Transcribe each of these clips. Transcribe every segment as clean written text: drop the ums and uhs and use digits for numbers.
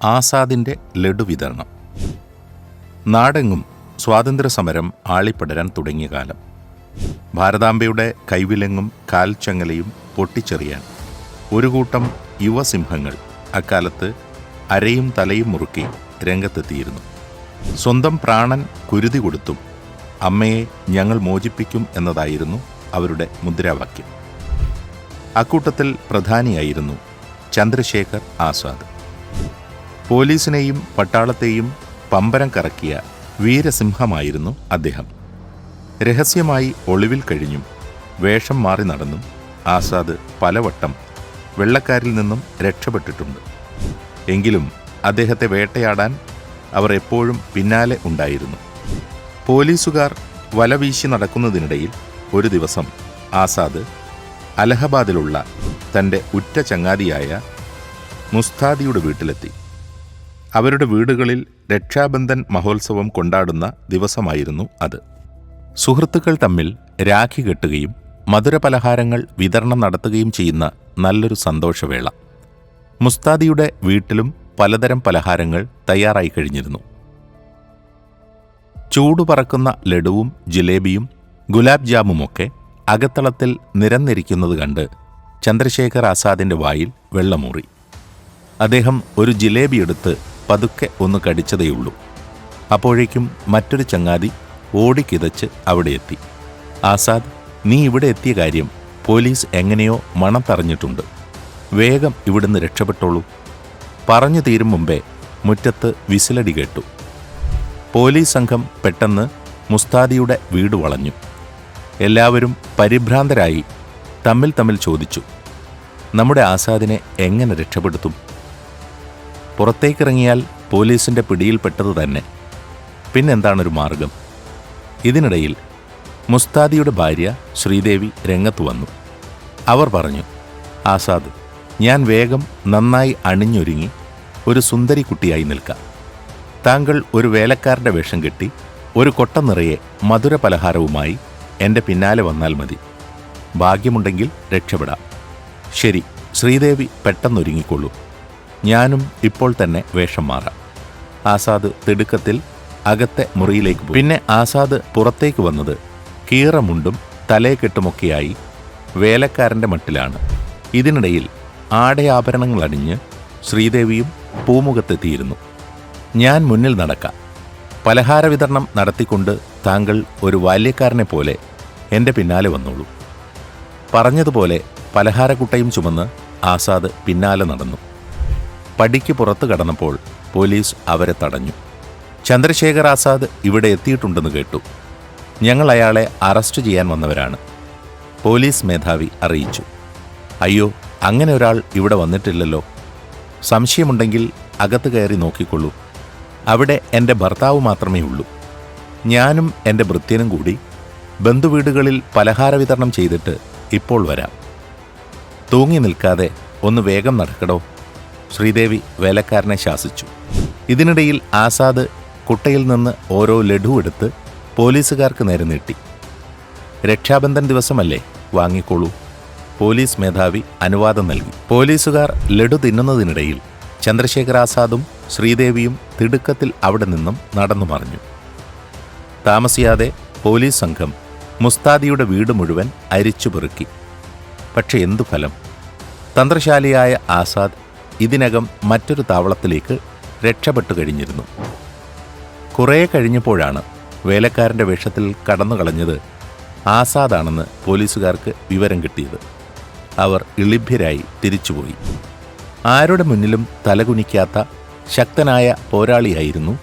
ആസാദിൻ്റെ ലഡു വിതരണം. നാടെങ്ങും സ്വാതന്ത്ര്യസമരം ആളിപ്പടരാൻ തുടങ്ങിയ കാലം. ഭാരതാംബയുടെ കൈവിലങ്ങും കാൽച്ചങ്ങലയും പൊട്ടിച്ചെറിയാൻ ഒരു കൂട്ടം യുവസിംഹങ്ങൾ അക്കാലത്ത് അരയും തലയും മുറുക്കി രംഗത്തെത്തിയിരുന്നു. സ്വന്തം പ്രാണൻ കുരുതി കൊടുത്തും അമ്മയെ ഞങ്ങൾ മോചിപ്പിക്കും എന്നതായിരുന്നു അവരുടെ മുദ്രാവാക്യം. അക്കൂട്ടത്തിൽ പ്രധാനിയായിരുന്നു ചന്ദ്രശേഖർ ആസാദ്. പോലീസിനെയും പട്ടാളത്തെയും പമ്പരം കറക്കിയ വീരസിംഹമായിരുന്നു അദ്ദേഹം. രഹസ്യമായി ഒളിവിൽ കഴിഞ്ഞും വേഷം മാറി നടന്നും ആസാദ് പലവട്ടം വെള്ളക്കാരിൽ നിന്നും രക്ഷപ്പെട്ടിട്ടുണ്ട്. എങ്കിലും അദ്ദേഹത്തെ വേട്ടയാടാൻ അവർ എപ്പോഴും പിന്നാലെ ഉണ്ടായിരുന്നു. പോലീസുകാർ വലവീശി നടക്കുന്നതിനിടയിൽ ഒരു ദിവസം ആസാദ് അലഹബാദിലുള്ള തൻ്റെ ഉറ്റ ചങ്ങാതിയായ മുസ്താദിയുടെ വീട്ടിലെത്തി. അവരുടെ വീടുകളിൽ രക്ഷാബന്ധൻ മഹോത്സവം കൊണ്ടാടുന്ന ദിവസമായിരുന്നു അത്. സുഹൃത്തുക്കൾ തമ്മിൽ രാഖി കെട്ടുകയും മധുരപലഹാരങ്ങൾ വിതരണം നടത്തുകയും ചെയ്യുന്ന നല്ലൊരു സന്തോഷവേള. മുസ്താദിയുടെ വീട്ടിലും പലതരം പലഹാരങ്ങൾ തയ്യാറായി കഴിഞ്ഞിരുന്നു. ചൂടുപറക്കുന്ന ലഡുവും ജിലേബിയും ഗുലാബ് ജാമുമൊക്കെ അകത്തളത്തിൽ നിരന്നിരിക്കുന്നത് കണ്ട് ചന്ദ്രശേഖർ ആസാദിൻ്റെ വായിൽ വെള്ളമൂറി. അദ്ദേഹം ഒരു ജിലേബി എടുത്ത് പതുക്കെ ഒന്ന് കടിച്ചതേയുള്ളൂ. അപ്പോഴേക്കും മറ്റൊരു ചങ്ങാതി ഓടിക്കിതച്ച് അവിടെ എത്തി. ആസാദ്, നീ ഇവിടെ എത്തിയ കാര്യം പോലീസ് എങ്ങനെയോ മണത്തറിഞ്ഞിട്ടുണ്ട്. വേഗം ഇവിടുന്ന് രക്ഷപ്പെട്ടോളൂ. പറഞ്ഞു തീരും മുമ്പേ മുറ്റത്ത് വിസിലടി കേട്ടു. പോലീസ് സംഘം പെട്ടെന്ന് മുസ്താദിയുടെ വീട് വളഞ്ഞു. എല്ലാവരും പരിഭ്രാന്തരായി തമ്മിൽ ചോദിച്ചു, നമ്മുടെ ആസാദിനെ എങ്ങനെ രക്ഷപ്പെടുത്തും? പുറത്തേക്കിറങ്ങിയാൽ പോലീസിൻ്റെ പിടിയിൽപ്പെട്ടത് തന്നെ. പിന്നെന്താണൊരു മാർഗം? ഇതിനിടയിൽ മുസ്താദിയുടെ ഭാര്യ ശ്രീദേവി രംഗത്തു വന്നു. അവർ പറഞ്ഞു, ആസാദ്, ഞാൻ വേഗം നന്നായി അണിഞ്ഞൊരുങ്ങി ഒരു സുന്ദരി കുട്ടിയായി നിൽക്കാം. താങ്കൾ ഒരു വേലക്കാരൻ്റെ വേഷം കെട്ടി ഒരു കൊട്ട നിറയെ മധുര പലഹാരവുമായി എൻ്റെ പിന്നാലെ വന്നാൽ മതി. ഭാഗ്യമുണ്ടെങ്കിൽ രക്ഷപ്പെടാം. ശരി, ശ്രീദേവി പെട്ടെന്നൊരുങ്ങിക്കൊള്ളൂ. ഞാനും ഇപ്പോൾ തന്നെ വേഷം മാറാം. ആസാദ് തിടുക്കത്തിൽ അകത്തെ മുറിയിലേക്ക് പോയി. പിന്നെ ആസാദ് പുറത്തേക്ക് വന്നത് കീറമുണ്ടും തലേക്കെട്ടുമൊക്കെയായി വേലക്കാരൻ്റെ മട്ടിലാണ്. ഇതിനിടയിൽ ആടയാഭരണങ്ങളണിഞ്ഞ് ശ്രീദേവിയും പൂമുഖത്തെത്തിയിരുന്നു. ഞാൻ മുന്നിൽ നടക്കാം. പലഹാര വിതരണം നടത്തിക്കൊണ്ട് താങ്കൾ ഒരു ബാല്യക്കാരനെ പോലെ എൻ്റെ പിന്നാലെ വന്നോളൂ. പറഞ്ഞതുപോലെ പലഹാരക്കുട്ടയും ചുമന്ന് ആസാദ് പിന്നാലെ നടന്നു. പടിക്ക് പുറത്തു കടന്നപ്പോൾ പോലീസ് അവരെ തടഞ്ഞു. ചന്ദ്രശേഖർ ആസാദ് ഇവിടെ എത്തിയിട്ടുണ്ടെന്ന് കേട്ടു. ഞങ്ങൾ അയാളെ അറസ്റ്റ് ചെയ്യാൻ വന്നവരാണ്, പോലീസ് മേധാവി അറിയിച്ചു. അയ്യോ, അങ്ങനെ ഒരാൾ ഇവിടെ വന്നിട്ടില്ലല്ലോ. സംശയമുണ്ടെങ്കിൽ അകത്ത് കയറി നോക്കിക്കൊള്ളൂ. അവിടെ എൻ്റെ ഭർത്താവ് മാത്രമേ ഉള്ളൂ. ഞാനും എൻ്റെ ഭൃത്യനും കൂടി ബന്ധുവീടുകളിൽ പലഹാര വിതരണം ചെയ്തിട്ട് ഇപ്പോൾ വരാം. തൂങ്ങി നിൽക്കാതെ ഒന്ന് വേഗം നടക്കടോ, ശ്രീദേവി വേലക്കാരനെ ശാസിച്ചു. ഇതിനിടയിൽ ആസാദ് കുട്ടയിൽ നിന്ന് ഓരോ ലഡു എടുത്ത് പോലീസുകാർക്ക് നേരെ നീട്ടി. രക്ഷാബന്ധൻ ദിവസമല്ലേ, വാങ്ങിക്കോളൂ. പോലീസ് മേധാവി അനുവാദം നൽകി. പോലീസുകാർ ലഡു തിന്നുന്നതിനിടയിൽ ചന്ദ്രശേഖർ ആസാദും ശ്രീദേവിയും തിടുക്കത്തിൽ അവിടെ നിന്നും നടന്നു മറിഞ്ഞു. താമസിയാതെ പോലീസ് സംഘം മുസ്താദിയുടെ വീട് മുഴുവൻ അരിച്ചു പെറുക്കി. പക്ഷെ എന്തു ഫലം? തന്ത്രശാലിയായ ആസാദ് ഇതിനകം മറ്റൊരു താവളത്തിലേക്ക് രക്ഷപ്പെട്ടു കഴിഞ്ഞിരുന്നു. കുറേ കഴിഞ്ഞപ്പോഴാണ് വേലക്കാരൻ്റെ വേഷത്തിൽ കടന്നു കളഞ്ഞത് ആസാദാണെന്ന് പോലീസുകാർക്ക് വിവരം കിട്ടിയത്. അവർ ഇളിഭ്യരായി തിരിച്ചുപോയി. ആരുടെ മുന്നിലും തലകുനിക്കാത്ത ശക്തനായ പോരാളിയായിരുന്നു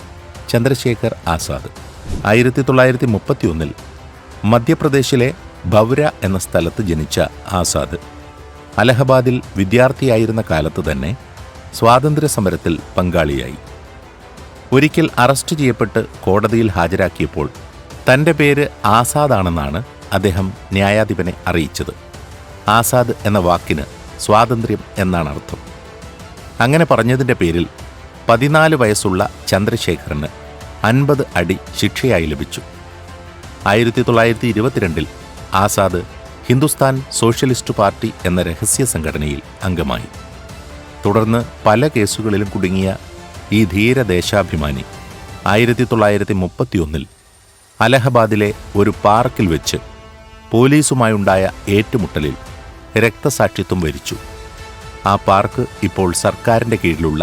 ചന്ദ്രശേഖർ ആസാദ്. 1931 മധ്യപ്രദേശിലെ ഭൗര എന്ന സ്ഥലത്ത് ജനിച്ച ആസാദ് അലഹബാദിൽ വിദ്യാർത്ഥിയായിരുന്ന കാലത്ത് തന്നെ സ്വാതന്ത്ര്യസമരത്തിൽ പങ്കാളിയായി. ഒരിക്കൽ അറസ്റ്റ് ചെയ്യപ്പെട്ട് കോടതിയിൽ ഹാജരാക്കിയപ്പോൾ തൻ്റെ പേര് ആസാദാണെന്നാണ് അദ്ദേഹം ന്യായാധിപനെ അറിയിച്ചത്. ആസാദ് എന്ന വാക്കിന് സ്വാതന്ത്ര്യം എന്നാണ് അർത്ഥം. അങ്ങനെ പറഞ്ഞതിൻ്റെ പേരിൽ 14 വയസ്സുള്ള ചന്ദ്രശേഖറിന് 50 അടി ശിക്ഷയായി ലഭിച്ചു. 1922 ആസാദ് ഹിന്ദുസ്ഥാൻ സോഷ്യലിസ്റ്റ് പാർട്ടി എന്ന രഹസ്യ സംഘടനയിൽ അംഗമായി. തുടർന്ന് പല കേസുകളിലും കുടുങ്ങിയ ഈ ധീരദേശാഭിമാനി 1931 അലഹബാദിലെ ഒരു പാർക്കിൽ വെച്ച് പോലീസുമായുണ്ടായ ഏറ്റുമുട്ടലിൽ രക്തസാക്ഷിത്വം വരിച്ചു. ആ പാർക്ക് ഇപ്പോൾ സർക്കാരിൻ്റെ കീഴിലുള്ള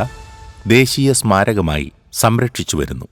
ദേശീയ സ്മാരകമായി സംരക്ഷിച്ചു വരുന്നു.